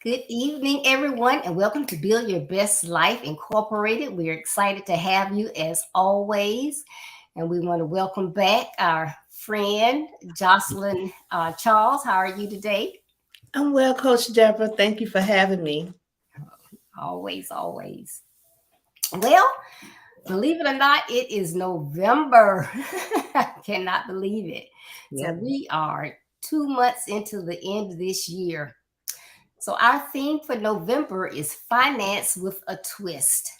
Good evening, everyone, and welcome to Build Your Best Life Incorporated. We're excited to have you as always, and we want to welcome back our friend, Jocelyn Charles. How are you today? I'm well, Coach Deborah. Thank you for having me. Always, always. Well, believe it or not, it is November. I cannot believe it. So we are 2 months into the end of this year. So our theme for November is finance with a twist.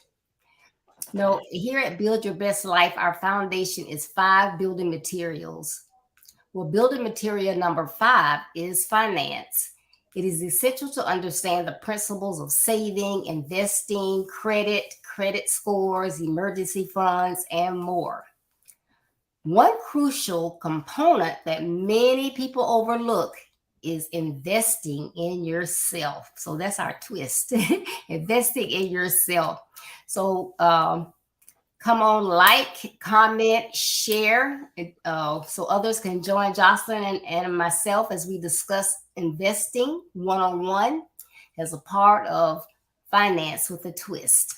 Now, here at Build Your Best Life, our foundation is 5 building materials. Well, building material number 5 is finance. It is essential to understand the principles of saving, investing, credit scores, emergency funds, and more. One crucial component that many people overlook is investing in yourself. So that's our twist, investing in yourself. So come on, like, comment, share, so others can join Jocelyn and myself as we discuss investing one-on-one as a part of finance with a twist.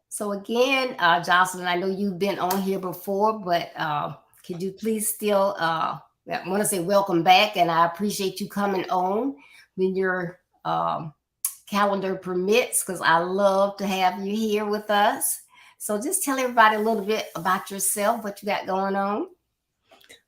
So again, Jocelyn, I know you've been on here before, but could you please still, I want to say welcome back, and I appreciate you coming on when your calendar permits, because I love to have you here with us. So just tell everybody a little bit about yourself, what you got going on.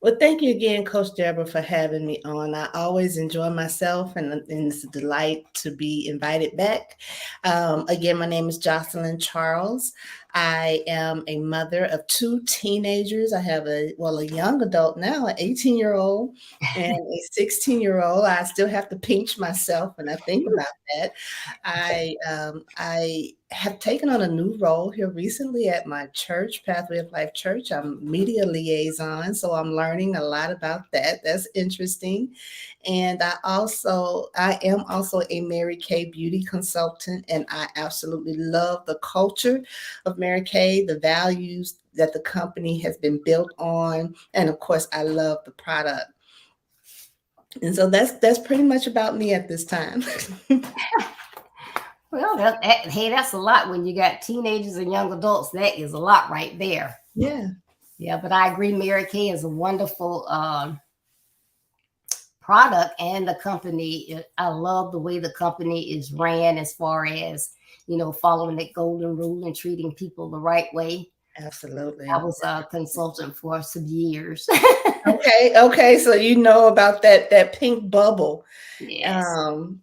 Well, thank you again, Coach Deborah, for having me on. I always enjoy myself, and it's a delight to be invited back. Again, my name is Jocelyn Charles. I am a mother of 2 teenagers. I have a young adult now, an 18-year-old and a 16-year-old. I still have to pinch myself when I think about that. I have taken on a new role here recently at my church, Pathway of Life Church. I'm media liaison, so I'm learning a lot about that. That's interesting. And I am also a Mary Kay beauty consultant, and I absolutely love the culture of Mary Kay, the values that the company has been built on, and of course, I love the product. And so that's pretty much about me at this time. Well, hey, that's a lot when you got teenagers and young adults. That is a lot right there. Yeah, but I agree. Mary Kay is a wonderful product, and the company. I love the way the company is ran, as far as following that golden rule and treating people the right way. Absolutely. I was a consultant for some years. Okay. So you know about that pink bubble. Yes.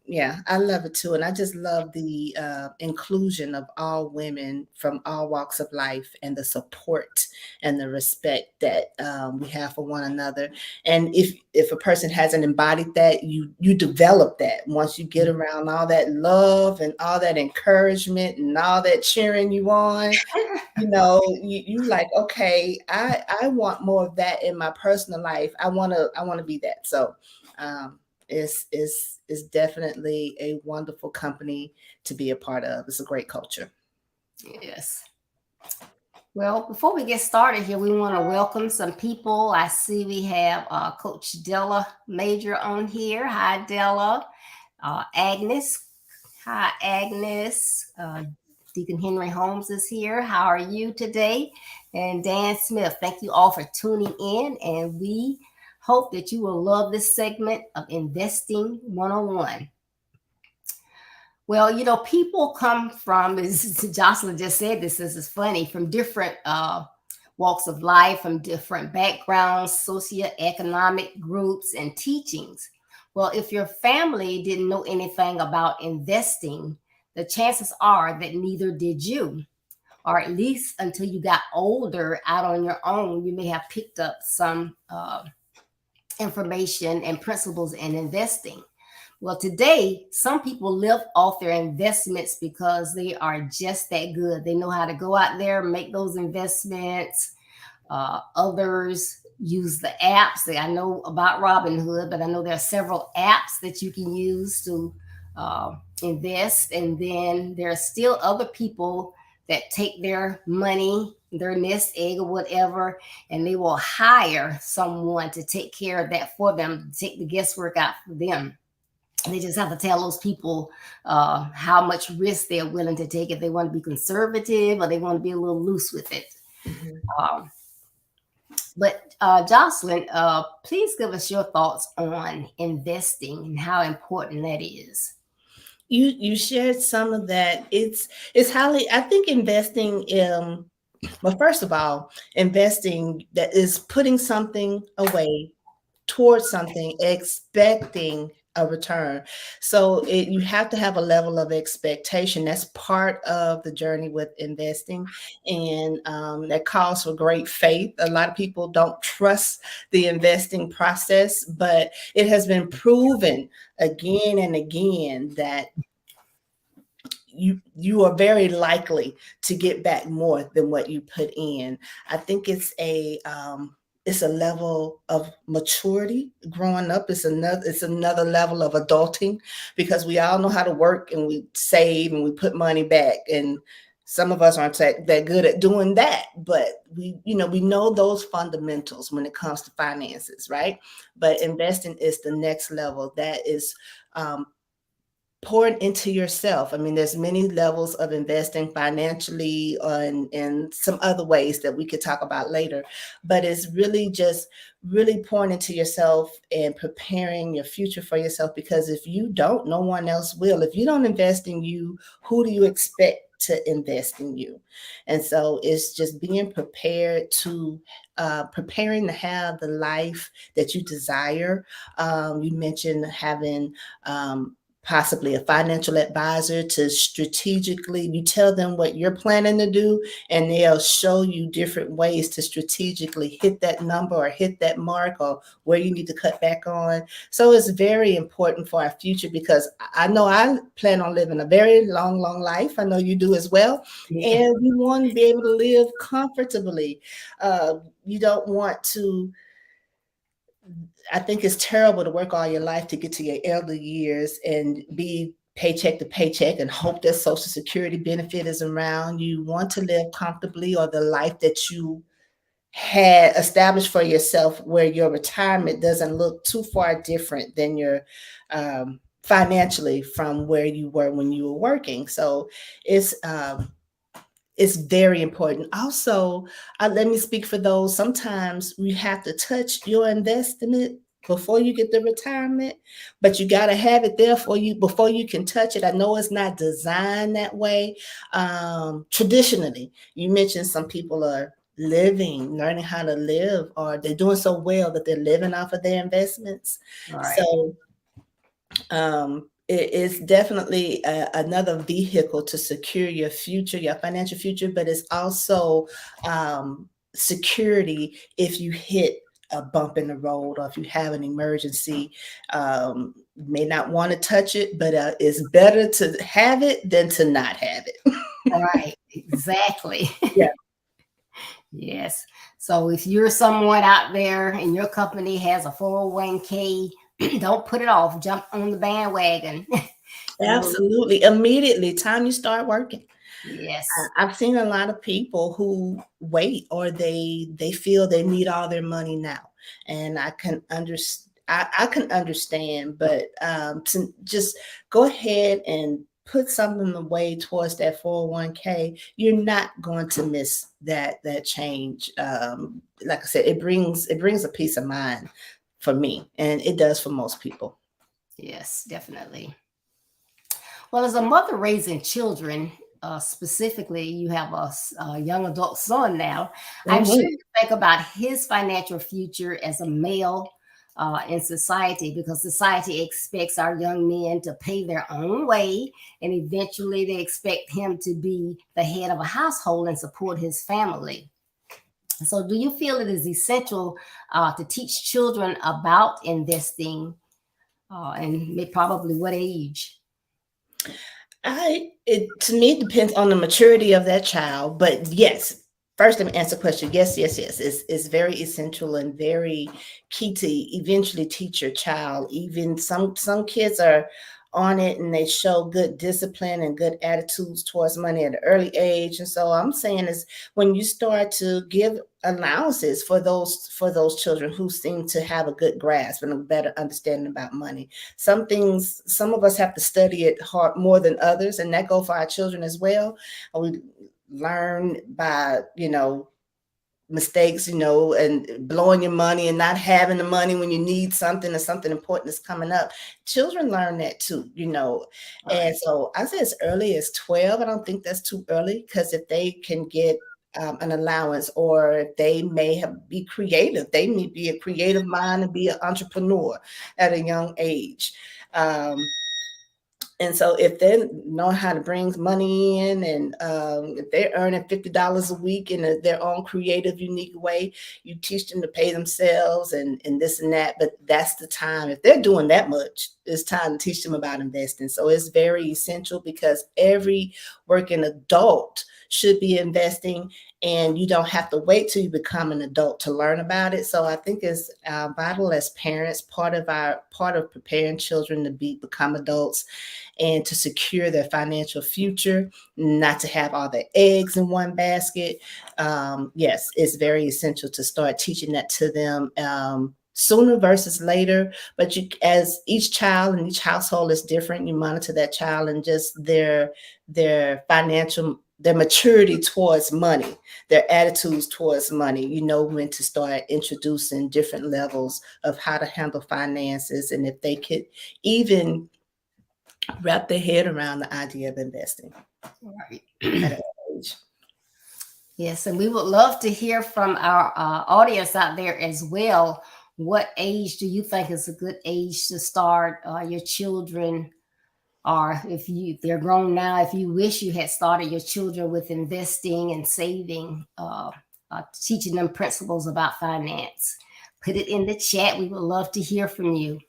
Yeah, I love it too. And I just love the inclusion of all women from all walks of life, and the support and the respect that we have for one another. And if a person hasn't embodied that, you develop that once you get around all that love and all that encouragement and all that cheering you on. You like, okay, I want more of that in my personal life. I want to be that. So it's definitely a wonderful company to be a part of. It's a great culture. Yes. Well, before we get started here, we want to welcome some people. I see we have Coach Della Major on here. Hi, Della. Agnes. Hi, Agnes. Deacon Henry Holmes is here. How are you today? And Dan Smith. Thank you all for tuning in. And we hope that you will love this segment of Investing 101. Well, people come from, as Jocelyn just said, this is funny, from different walks of life, from different backgrounds, socioeconomic groups, and teachings. Well, if your family didn't know anything about investing, the chances are that neither did you, or at least until you got older out on your own, you may have picked up some information and principles in investing. Well, today, some people live off their investments because they are just that good. They know how to go out there, make those investments. Others use the apps. I know about Robinhood, but I know there are several apps that you can use to invest. And then there are still other people that take their money, their nest egg or whatever, and they will hire someone to take care of that for them, to take the guesswork out for them. They just have to tell those people how much risk they're willing to take, if they want to be conservative or they want to be a little loose with it. Mhm. Um, but Jocelyn, please give us your thoughts on investing and how important that is. You shared some of that. It's highly. I think investing. Well, first of all, investing that is putting something away towards something, expecting a return. So you have to have a level of expectation. That's part of the journey with investing, and that calls for great faith. A lot of people don't trust the investing process, but it has been proven again and again that you are very likely to get back more than what you put in. I think it's a level of maturity growing up. It's another level of adulting, because we all know how to work and we save and we put money back, and some of us aren't that good at doing that, but we know those fundamentals when it comes to finances, right? But investing is the next level. That is um, pouring into yourself. I mean, there's many levels of investing financially and some other ways that we could talk about later, but it's really just really pouring into yourself and preparing your future for yourself, because if you don't, no one else will. If you don't invest in you, who do you expect to invest in you? And so it's just being prepared to preparing to have the life that you desire. You mentioned having possibly a financial advisor to strategically, you tell them what you're planning to do, and they'll show you different ways to strategically hit that number or hit that mark, or where you need to cut back on. So it's very important for our future, because I know I plan on living a very long life. I know you do as well. Yeah. And we want to be able to live comfortably. You don't want to, I think it's terrible to work all your life to get to your elder years and be paycheck to paycheck and hope that Social Security benefit is around. You want to live comfortably, or the life that you had established for yourself, where your retirement doesn't look too far different than your financially from where you were when you were working. So it's is very important. Also, let me speak for those. Sometimes you have to touch your investment before you get the retirement, but you got to have it there for you before you can touch it. I know it's not designed that way. Traditionally, you mentioned some people are learning how to live, or they're doing so well that they're living off of their investments. All right. So it is definitely another vehicle to secure your future, your financial future, but it's also security if you hit a bump in the road, or if you have an emergency. You may not want to touch it, but it's better to have it than to not have it. All right. Exactly. Yeah, Yes. So if you're someone out there and your company has a 401k, don't put it off. Jump on the bandwagon. You know, absolutely. Immediately, time you start working. Yes. I've seen a lot of people who wait, or they feel they need all their money now, and I can understand, but to just go ahead and put something away towards that 401k, you're not going to miss that change. Like I said, it brings a peace of mind for me, and it does for most people. Yes, definitely. Well, as a mother raising children, specifically, you have a young adult son now. I'm sure Mhm. you think about his financial future as a male in society, because society expects our young men to pay their own way, and eventually they expect him to be the head of a household and support his family. So, do you feel it is essential to teach children about investing, and probably what age? It to me, it depends on the maturity of that child, but yes. First, let me answer the question. Yes, yes, yes. It's very essential and very key to eventually teach your child. Even some kids are on it and they show good discipline and good attitudes towards money at an early age. And so I'm saying is when you start to give allowances for those children who seem to have a good grasp and a better understanding about money. Some things, some of us have to study it hard more than others, and that go for our children as well. And we learn by mistakes, and blowing your money and not having the money when you need something or something important is coming up. Children learn that too. And Right. so I say as early as 12. I don't think that's too early, because if they can get an allowance, or if they may be creative, they may be a creative mind and be an entrepreneur at a young age. Um, and so if they know how to bring money in, and if they're earning $50 a week in their own creative, unique way, you teach them to pay themselves and this and that. But that's the time. If they're doing that much, it's time to teach them about investing. So it's very essential, because every working adult should be investing, and you don't have to wait till you become an adult to learn about it. So I think it's vital as parents, part of preparing children to become adults and to secure their financial future, not to have all their eggs in one basket. Yes, it's very essential to start teaching that to them. Sooner versus later, but as each child and each household is different, you monitor that child and just their maturity towards money, their attitudes towards money. You know when to start introducing different levels of how to handle finances, and if they could even wrap their head around the idea of investing Right. at an age. Yes, and we would love to hear from our audience out there as well. What age do you think is a good age to start your children? Or if they're grown now, if you wish you had started your children with investing and saving, teaching them principles about finance, put it in the chat. We would love to hear from you.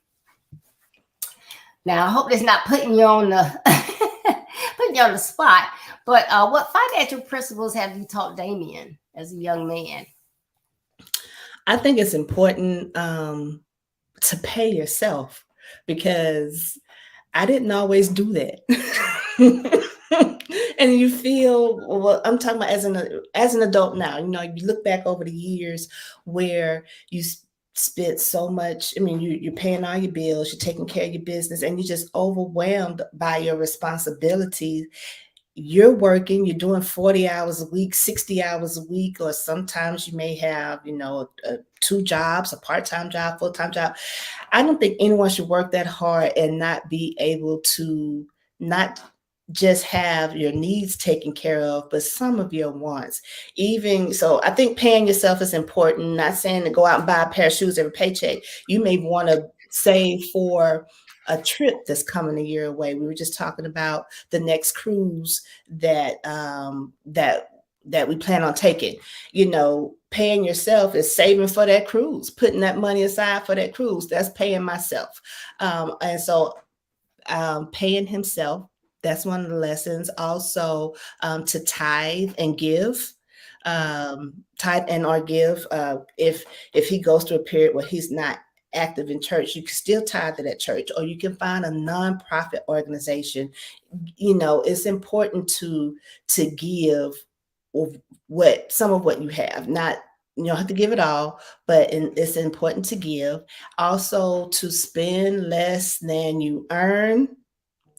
Now, I hope it's not putting you on the putting you on the spot. But what financial principles have you taught Damien as a young man? I think it's important to pay yourself, because I didn't always do that. And you feel, well, I'm talking about as an adult now. You look back over the years where you spent so much. I mean, you're paying all your bills, you're taking care of your business, and you're just overwhelmed by your responsibilities. You're working, you're doing 40 hours a week, 60 hours a week, or sometimes you may have, two jobs, a part-time job, full-time job. I don't think anyone should work that hard and not be able to not just have your needs taken care of, but some of your wants. Even so, I think paying yourself is important. Not saying to go out and buy a pair of shoes every paycheck. You may want to save for a trip that's coming a year away. We were just talking about the next cruise that we plan on taking. Paying yourself is saving for that cruise, putting that money aside for that cruise. That's paying myself. And so paying himself, that's one of the lessons. Also, to tithe and give. Tithe and or give, if he goes through a period where he's not active in church, you can still tithe to that church, or you can find a nonprofit organization. It's important to give of what some of what you have. Not, you don't have to give it all, but it's important to give. Also, to spend less than you earn.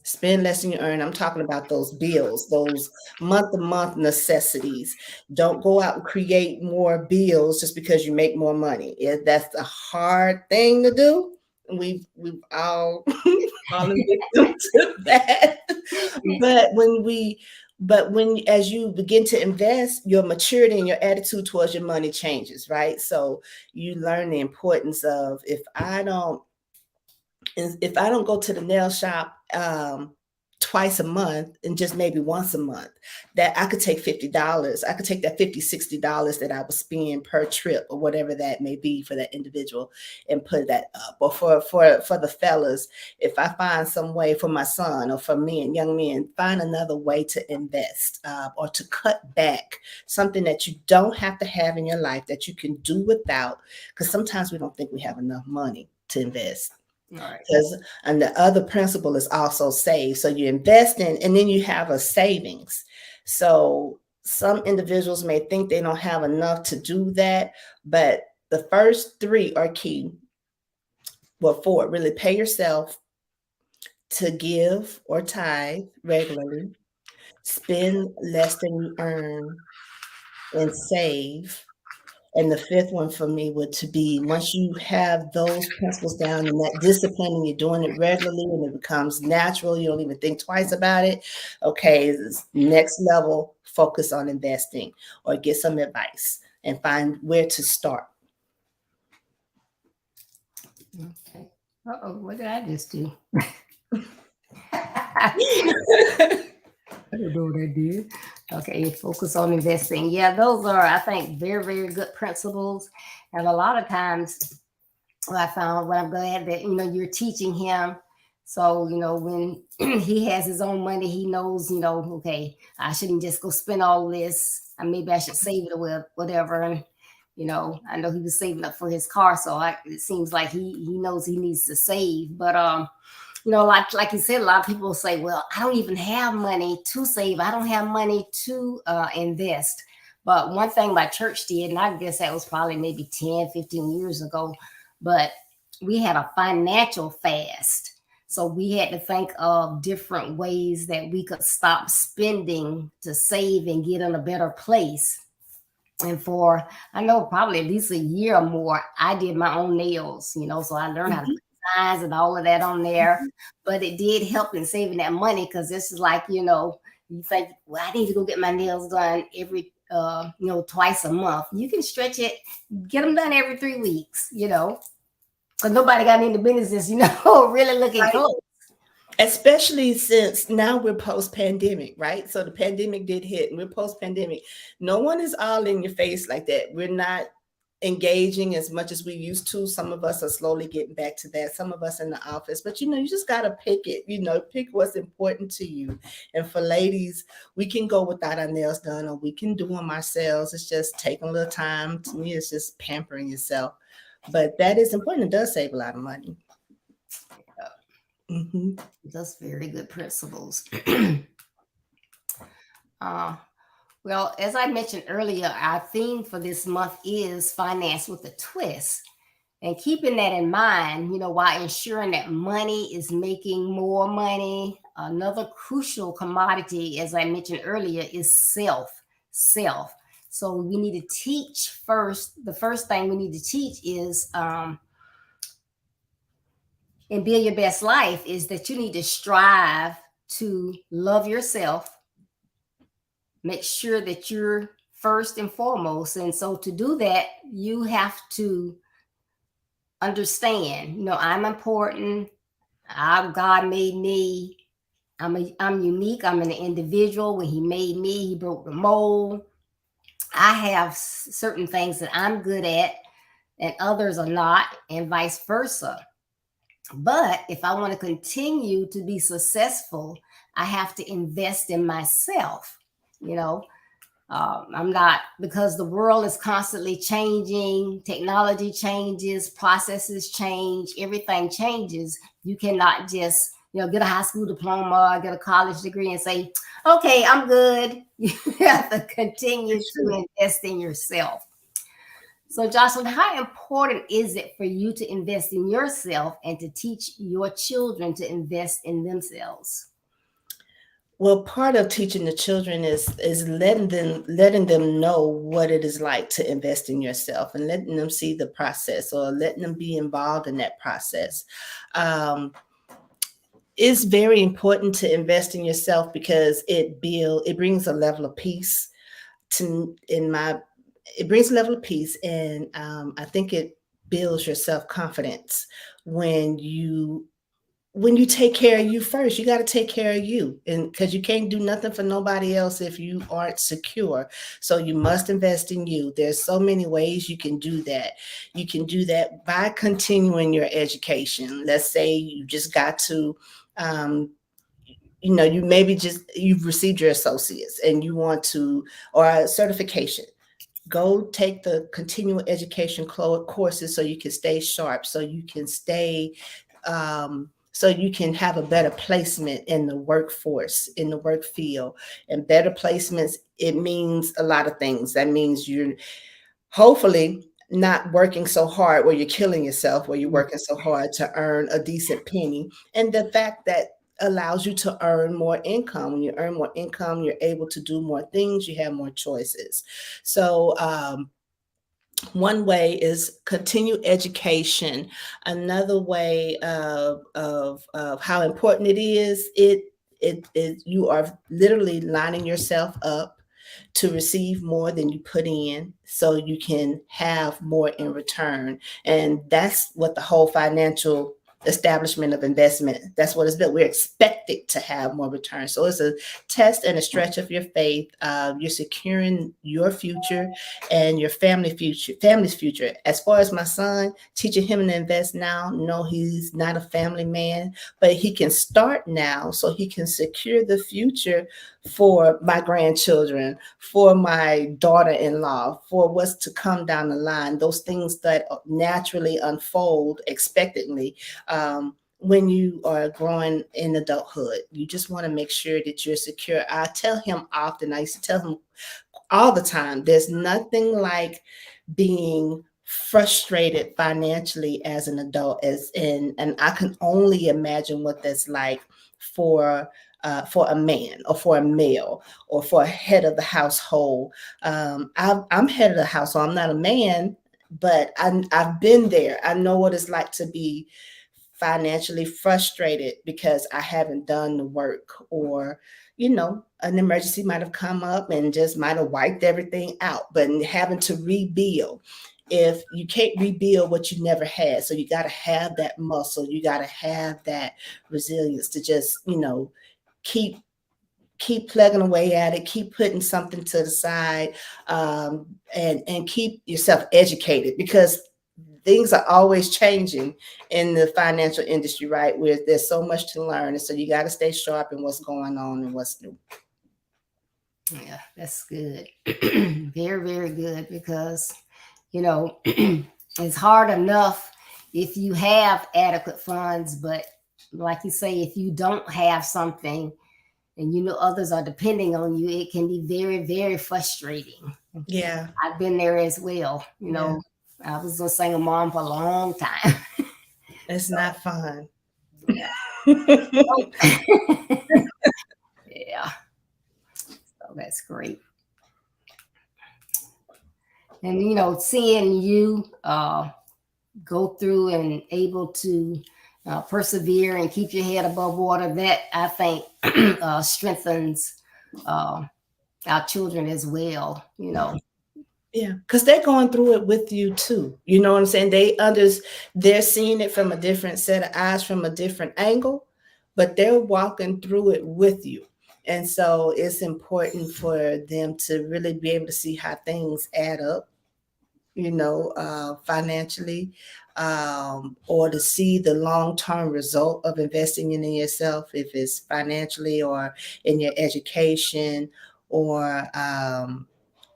Spend less than you earn. I'm talking about those bills, those month to month necessities. Don't go out and create more bills just because you make more money. That's a hard thing to do. We've all fallen victim to that. But when as you begin to invest, your maturity and your attitude towards your money changes, right? So you learn the importance of, if I don't go to the nail shop twice a month and just maybe once a month, that I could take $50. I could take that $50, $60 that I would spend per trip or whatever that may be for that individual and put that up. Or for the fellas, if I find some way, for my son or for men, young men, find another way to invest or to cut back, something that you don't have to have in your life that you can do without, because sometimes we don't think we have enough money to invest. All right. And the other principle is also save. So you invest in, and then you have a savings. So some individuals may think they don't have enough to do that, but the first three are key. Well, four, really: pay yourself to give or tithe regularly, spend less than you earn, and save. And the fifth one for me would to be, once you have those principles down and that discipline and you're doing it regularly and it becomes natural, you don't even think twice about it. Okay, next level, focus on investing or get some advice and find where to start. Okay. What did I just do? I don't know what I did. Okay, focus on investing. Yeah, those are, I think, very, very good principles. And a lot of times, what I found, what I'm glad that you're teaching him. So when he has his own money, he knows, okay, I shouldn't just go spend all this. And maybe I should save it or whatever. And I know he was saving up for his car, so it seems like he knows he needs to save. But like you said, a lot of people say, well, I don't even have money to save. I don't have money to invest. But one thing my church did, and I guess that was probably maybe 10, 15 years ago, but we had a financial fast. So we had to think of different ways that we could stop spending to save and get in a better place. And for, I know, probably at least a year or more, I did my own nails, so I learned how to put signs and all of that on there. But it did help in saving that money, because this is like, you think, well, I need to go get my nails done every, twice a month. You can stretch it, get them done every 3 weeks, because nobody got into business, really looking Right. close. Especially since now we're post pandemic, right? So the pandemic did hit and we're post pandemic. No one is all in your face like that. We're not engaging as much as we used to. Some of us are slowly getting back to that. Some of us in the office, but you just got to pick it, pick what's important to you. And for ladies, we can go without our nails done or we can do them ourselves. It's just taking a little time. To me, it's just pampering yourself. But that is important. It does save a lot of money. Mm-hmm. That's very good principles. Well, as I mentioned earlier, our theme for this month is finance with a twist. And keeping that in mind, while ensuring that money is making more money, another crucial commodity, as I mentioned earlier, is self. Self. So we need to teach first. The first thing we need to teach is and build your best life is that you need to strive to love yourself, make sure that you're first and foremost. And so to do that, you have to understand, I'm important. God made me. I'm unique. I'm an individual. When he made me, he broke the mold. I have certain things that I'm good at and others are not, and vice versa. But if I want to continue to be successful, I have to invest in myself. I'm not, because the world is constantly changing, technology changes, processes change, everything changes. You cannot just, get a high school diploma, get a college degree, and say, okay, I'm good. You have to continue That's true. to invest in yourself. So, Jocelyn, how important is it for you to invest in yourself and to teach your children to invest in themselves? Well, part of teaching the children is letting them know what it is like to invest in yourself and letting them see the process or letting them be involved in that process. Um, it's very important to invest in yourself because it brings a level of peace to in my it brings a level of peace, and I think it builds your self-confidence when you take care of you first. You got to take care of you, and because you can't do nothing for nobody else if you aren't secure. So you must invest in you. There's so many ways you can do that. You can do that by continuing your education. Let's say you just got to um, you maybe just you've received your associates and you want to, or a certification. Go take the continual education courses so you can stay sharp, so you can stay so you can have a better placement in the workforce, in the work field. And better placements, it means a lot of things. That means you're hopefully not working so hard where you're killing yourself, where you're working so hard to earn a decent penny. And the fact that allows you to earn more income. When you earn more income, you're able to do more things, you have more choices. So one way is continue education. Another way of how important it is, it you are literally lining yourself up to receive more than you put in so you can have more in return. And that's what the whole financial establishment of investment, that's what it's built. We're expected to have more return. So it's a test and a stretch of your faith. You're securing your future and your family's future. As far as my son, teaching him to invest now, no, he's not a family man, but he can start now so he can secure the future for my grandchildren, for my daughter-in-law, for what's to come down the line, those things that naturally unfold expectantly. When you are growing in adulthood, you just want to make sure that you're secure. I tell him often, I used to tell him all the time, there's nothing like being frustrated financially as an adult, and I can only imagine what that's like for a man or for a male or for a head of the household. I'm head of the household. I'm not a man, but I've been there. I know what it's like to be financially frustrated because I haven't done the work, or an emergency might have come up and just might have wiped everything out, but having to rebuild. If you can't rebuild what you never had, so you got to have that muscle, you got to have that resilience to just, keep plugging away at it, keep putting something to the side, and keep yourself educated, because things are always changing in the financial industry, right? Where there's so much to learn, and so you got to stay sharp in what's going on and what's new. Yeah, that's good. Very, very good, because, you know, it's hard enough if you have adequate funds, but like you say, if you don't have something and others are depending on you, it can be very, very frustrating. Yeah, I've been there as well. yeah, I was a single mom for a long time. it's not fun. Yeah. Yeah. So that's great. And seeing you go through and able to persevere and keep your head above water, that I think strengthens uh, our children as well. Yeah, because they're going through it with you too. You know what I'm saying? They're seeing it from a different set of eyes, from a different angle, but they're walking through it with you. And so it's important for them to really be able to see how things add up, financially, or to see the long-term result of investing in yourself, if it's financially or in your education, or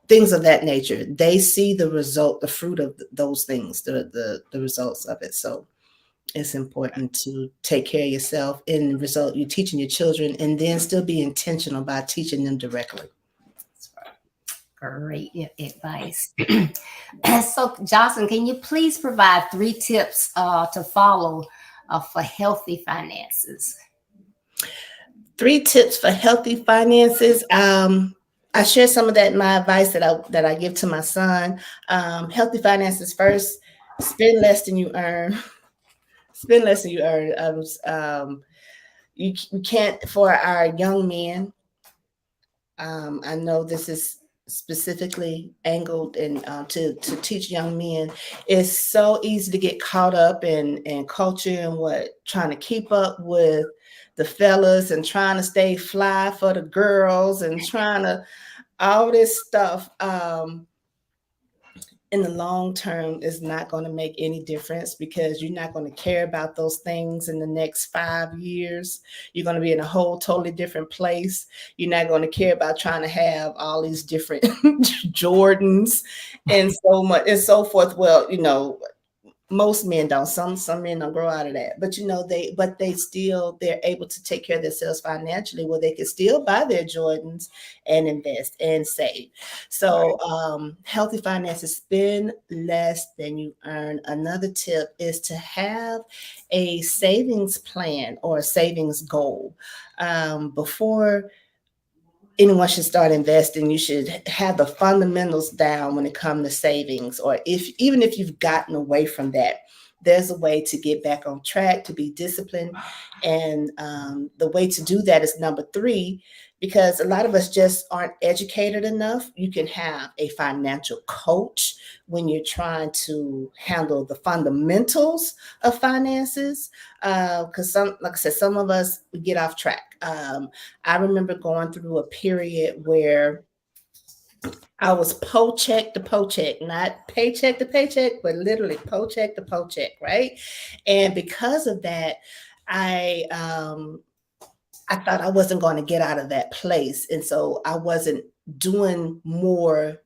things of that nature. They see the result, the fruit of those things, the results of it. So it's important to take care of yourself, and result you teaching your children, and then still be intentional about teaching them directly. Great advice. So, Jocelyn, can you please provide 3 tips to follow for healthy finances? 3 tips for healthy finances. I share some of that in my advice that I give to my son. Healthy finances first. Spend less than you earn. Spend less than you earn. You can't, for our young men. I know this is specifically angled and to teach young men. It's so easy to get caught up in culture and what trying to keep up with the fellas and trying to stay fly for the girls and trying to all this stuff. In the long term is not going to make any difference, because you're not going to care about those things in the next 5 years. You're going to be in a whole totally different place. You're not going to care about trying to have all these different Jordans and so much and so forth. Well, most men don't. Some men don't grow out of that. But they're able to take care of themselves financially, where they can still buy their Jordans and invest and save. So healthy finances, spend less than you earn. Another tip is to have a savings plan or a savings goal. Before anyone should start investing, you should have the fundamentals down when it comes to savings. Or if you've gotten away from that, there's a way to get back on track, to be disciplined. And the way to do that is number 3, because a lot of us just aren't educated enough. You can have a financial coach when you're trying to handle the fundamentals of finances. Because like I said, some of us, we get off track. I remember going through a period where I was paycheck to paycheck, not paycheck to paycheck, but literally paycheck to paycheck, right? And because of that, I I thought I wasn't going to get out of that place, and so I wasn't doing more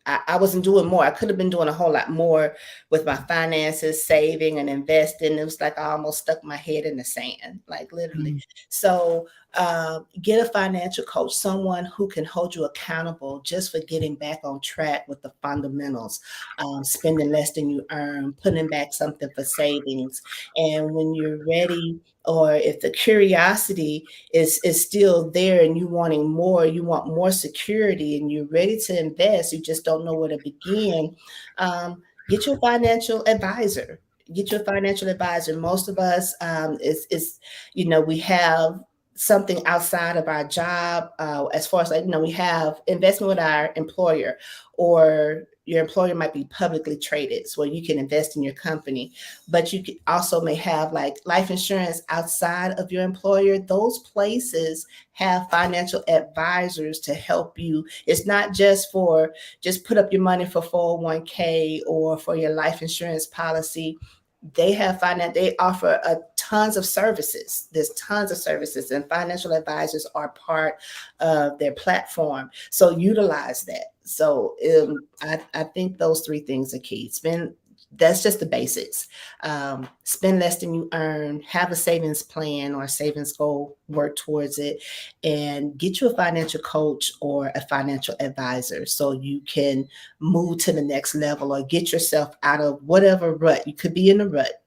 I wasn't doing more. I could have been doing a whole lot more with my finances, saving and investing. It was like I almost stuck my head in the sand, like literally. So get a financial coach, someone who can hold you accountable just for getting back on track with the fundamentals, spending less than you earn, putting back something for savings. And when you're ready, or if the curiosity is still there and you want more security and you're ready to invest, you just don't know where to begin, get your financial advisor. Get your financial advisor. Most of us, is we have something outside of our job, as far as we have investment with our employer, or your employer might be publicly traded, so you can invest in your company. But you also may have like life insurance outside of your employer. Those places have financial advisors to help you. It's not just put up your money for 401k or for your life insurance policy. They offer tons of services. There's tons of services, and financial advisors are part of their platform. So utilize that. So I think those 3 things are key. That's just the basics. Spend less than you earn, have a savings plan or a savings goal, work towards it, and get you a financial coach or a financial advisor so you can move to the next level or get yourself out of whatever rut. You could be in a rut.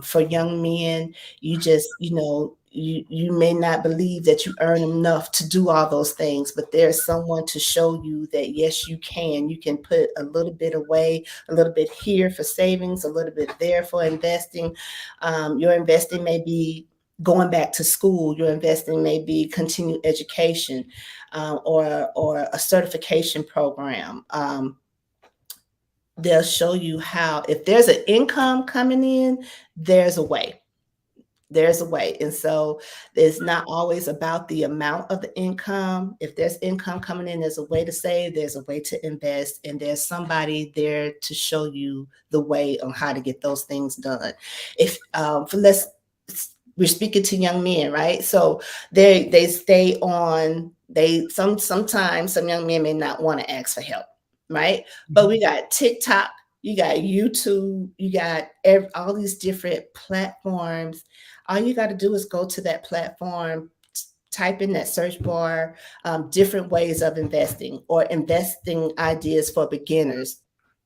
For young men, you may not believe that you earn enough to do all those things, but there's someone to show you that yes, you can. You can put a little bit away, a little bit here for savings, a little bit there for investing. Your investing may be going back to school. Your investing may be continued education, or a certification program. They'll show you how. If there's an income coming in, there's a way. There's a way. And so it's not always about the amount of the income. If there's income coming in, there's a way to save, there's a way to invest, and there's somebody there to show you the way on how to get those things done. If we're speaking to young men, right? So they stay on Sometimes some young men may not want to ask for help, right? But Mhm. we got TikTok, you got YouTube, you got all these different platforms. All you got to do is go to that platform, type in that search bar, different ways of investing or investing ideas for beginners.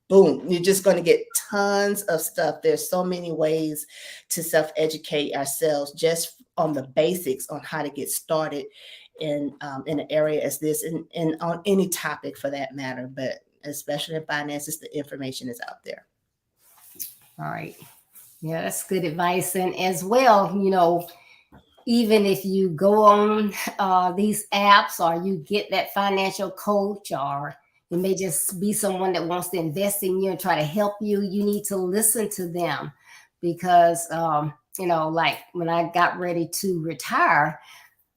Boom, you're just going to get tons of stuff. There's so many ways to self-educate ourselves just on the basics on how to get started in an area as this, and on any topic for that matter, but especially in finances, the information is out there. All right. Yeah, that's good advice. And as well, even if you go on these apps or you get that financial coach, or it may just be someone that wants to invest in you and try to help you, you need to listen to them because, like when I got ready to retire,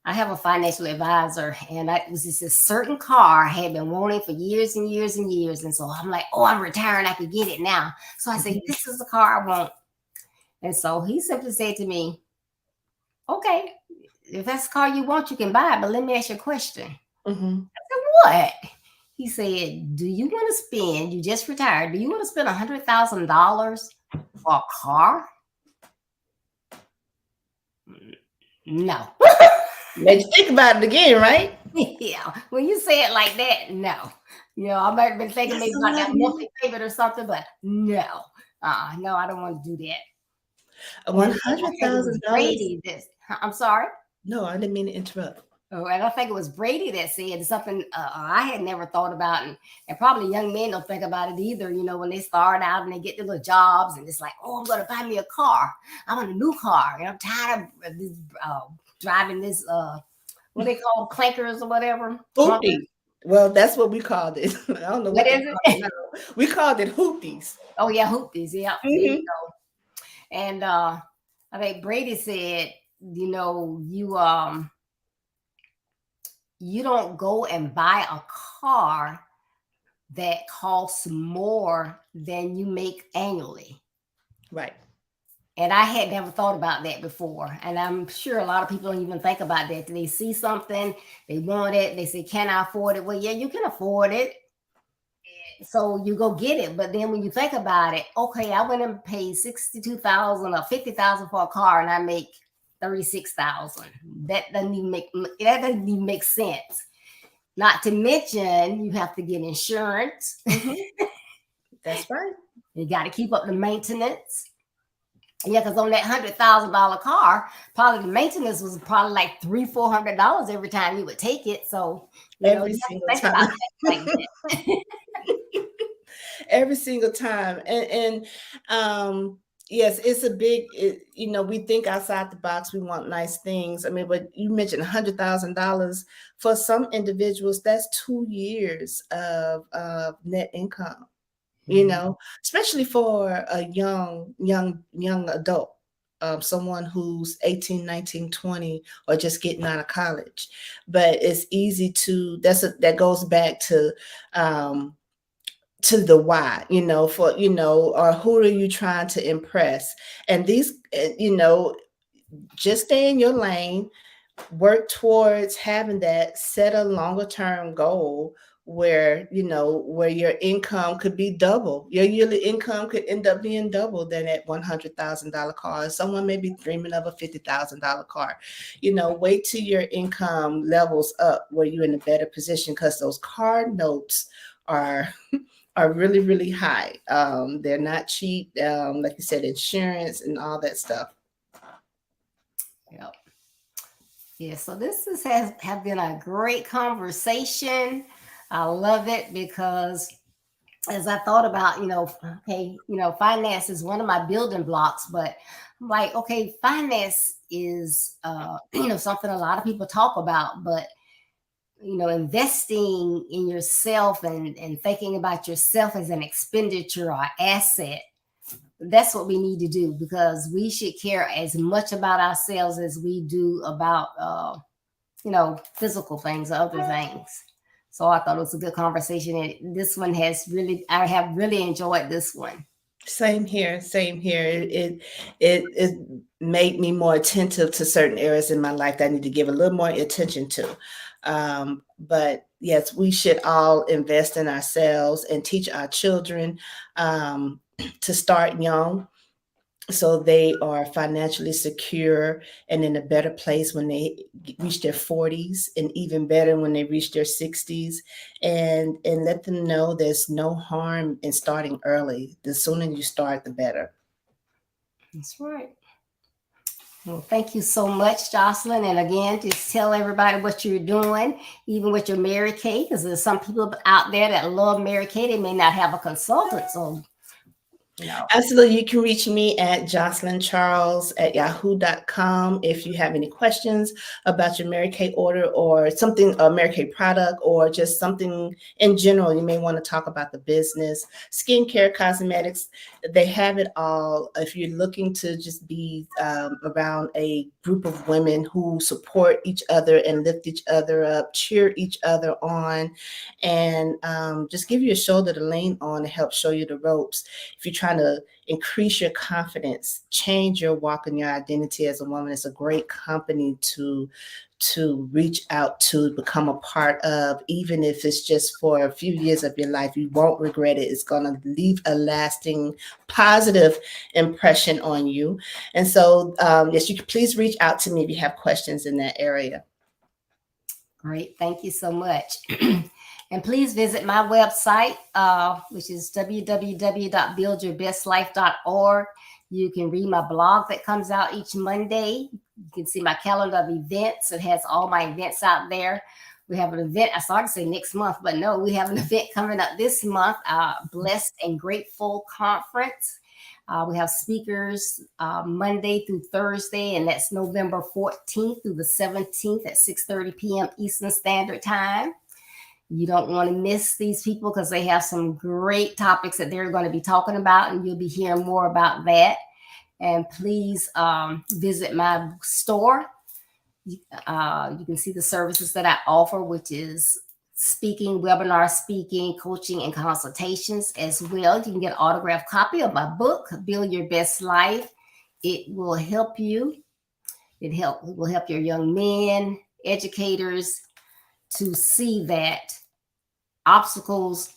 I have a financial advisor, and it was just a certain car I had been wanting for years and years and years. And so I'm like, oh, I'm retiring. I could get it now. So I said, Mhm. this is the car I want. And so he simply said to me, okay, if that's the car you want, you can buy it. But let me ask you a question. Mhm. I said, what? He said, do you want to spend, you just retired, do you want to spend $100,000 for a car? No. Made you think about it again, right? Yeah. When you say it like that, no. I might have been thinking That's maybe a about lot that of money. monthly payment or something, but no. No, I don't want to do that. One And I hundred think it was thousand dollars. Brady that, I'm sorry. No, I didn't mean to interrupt. Oh, and I think it was Brady that said something I had never thought about, and probably young men don't think about it either. When they start out and they get their little jobs, and it's like, oh, I'm going to buy me a car. I want a new car, and I'm tired of this, driving this what they call clankers or whatever, clunkers. Hoopties. Well, that's what we called it. I don't know What what they is call it it? now. We called it hoopties. Oh yeah, hoopies. Yeah, there you Hmm. go. And I think Brady said, you don't go and buy a car that costs more than you make annually. Right. And I had never thought about that before. And I'm sure a lot of people don't even think about that. They see something, they want it, they say, can I afford it? Well, yeah, you can afford it. So you go get it. But then when you think about it, okay, I went and paid 62,000 or 50,000 for a car and I make 36,000. That doesn't even make sense. Not to mention you have to get insurance. Hmm. That's right. You got to keep up the maintenance. Yeah, because on that $100,000 car, probably the maintenance was probably like $300-400 every time you would take it. So Every you have to single think about time. that like that. Every single time. Yes, it's a big we think outside the box. We want nice things. I mean, but you mentioned $100,000 for some individuals. That's 2 years of net income. Mhm. Especially for a young adult, someone who's 18, 19, 20, or just getting out of college. But it's easy to, that goes back to the why, or who are you trying to impress? And these, just stay in your lane, work towards having that, set a longer term goal where your income could be double. Your yearly income could end up being double than that $100,000 car. Someone may be dreaming of a $50,000 car. Wait till your income levels up where you're in a better position, because those car notes are are really, really high. They're not cheap. Like you said, insurance and all that stuff. Yep. Yeah, so this has have been a great conversation. I love it because as I thought about, okay, finance is one of my building blocks, but I'm like, okay, finance is, something a lot of people talk about, but investing in yourself and thinking about yourself as an expenditure or asset, that's what we need to do because we should care as much about ourselves as we do about, physical things or other things. So I thought it was a good conversation. And this one I have really enjoyed this one. Same here. Same here. It made me more attentive to certain areas in my life that I need to give a little more attention to. But yes, we should all invest in ourselves and teach our children to start young so they are financially secure and in a better place when they reach their 40s, and even better when they reach their 60s, and let them know there's no harm in starting early. The sooner you start, the better. That's right. Well, thank you so much, Jocelyn. And again, just tell everybody what you're doing, even with your Mary Kay, because there's some people out there that love Mary Kay. They may not have a consultant. So, Absolutely. You can reach me at jocelyncharles@yahoo.com if you have any questions about your Mary Kay order or something, a Mary Kay product, or just something in general. You may want to talk about the business, skincare, cosmetics. They have it all. If you're looking to just be around a group of women who support each other and lift each other up, cheer each other on, and just give you a shoulder to lean on to help show you the ropes. If you're trying to increase your confidence, change your walk and your identity as a woman, it's a great company to reach out to, become a part of, even if it's just for a few years of your life. You won't regret it. It's going to leave a lasting positive impression on you. And so, yes, you can please reach out to me if you have questions in that area. Great. Thank you so much. And please visit my website, which is www.buildyourbestlife.org. You can read my blog that comes out each Monday. You can see my calendar of events. It has all my events out there. We have an event, I started to say next month, but no, we have an event coming up this month, Blessed and Grateful Conference. We have speakers Monday through Thursday, and that's November 14th through the 17th at 6:30 p.m. Eastern Standard Time. You don't want to miss these people because they have some great topics that they're going to be talking about, and you'll be hearing more about that. And please visit my store. You can see the services that I offer, which is speaking, webinar speaking, coaching, and consultations as well. You can get an autographed copy of my book, Build Your Best Life. It will help you. It will help your young men, educators, to see that obstacles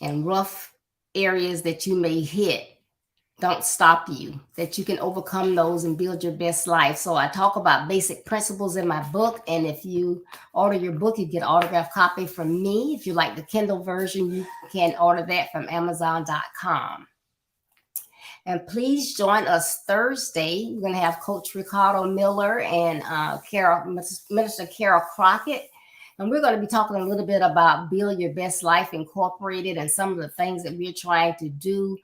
and rough areas that you may hit don't stop you, that you can overcome those and build your best life. So I talk about basic principles in my book. And if you order your book, you get an autographed copy from me. If you like the Kindle version, you can order that from Amazon.com. And please join us Thursday. We're going to have Coach Ricardo Miller and Minister Carol Crockett. And we're going to be talking a little bit about Build Your Best Life Incorporated and some of the things that we're trying to do.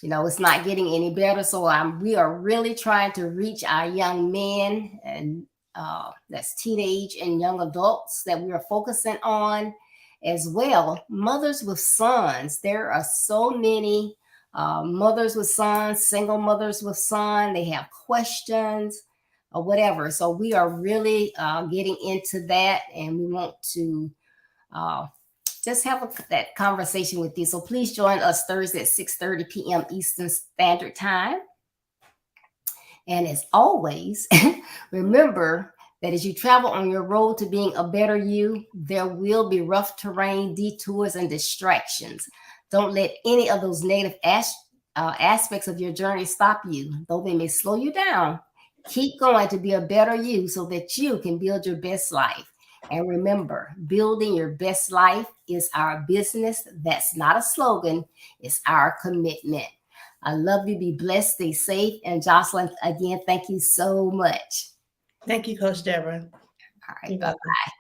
It's not getting any better. So we are really trying to reach our young men, and that's teenage and young adults that we are focusing on as well. Mothers with sons. There are so many mothers with sons, single mothers with sons. They have questions or whatever. So we are really getting into that, and we want to just have that conversation with you. So please join us Thursday at 6:30 p.m. Eastern Standard Time. And as always, remember that as you travel on your road to being a better you, there will be rough terrain, detours, and distractions. Don't let any of those negative aspects of your journey stop you, though they may slow you down. Keep going to be a better you so that you can build your best life. And remember, building your best life is our business. That's not a slogan. It's our commitment. I love you. Be blessed. Stay safe. And Jocelyn, again, thank you so much. Thank you, Coach Deborah. All right. Bye-bye.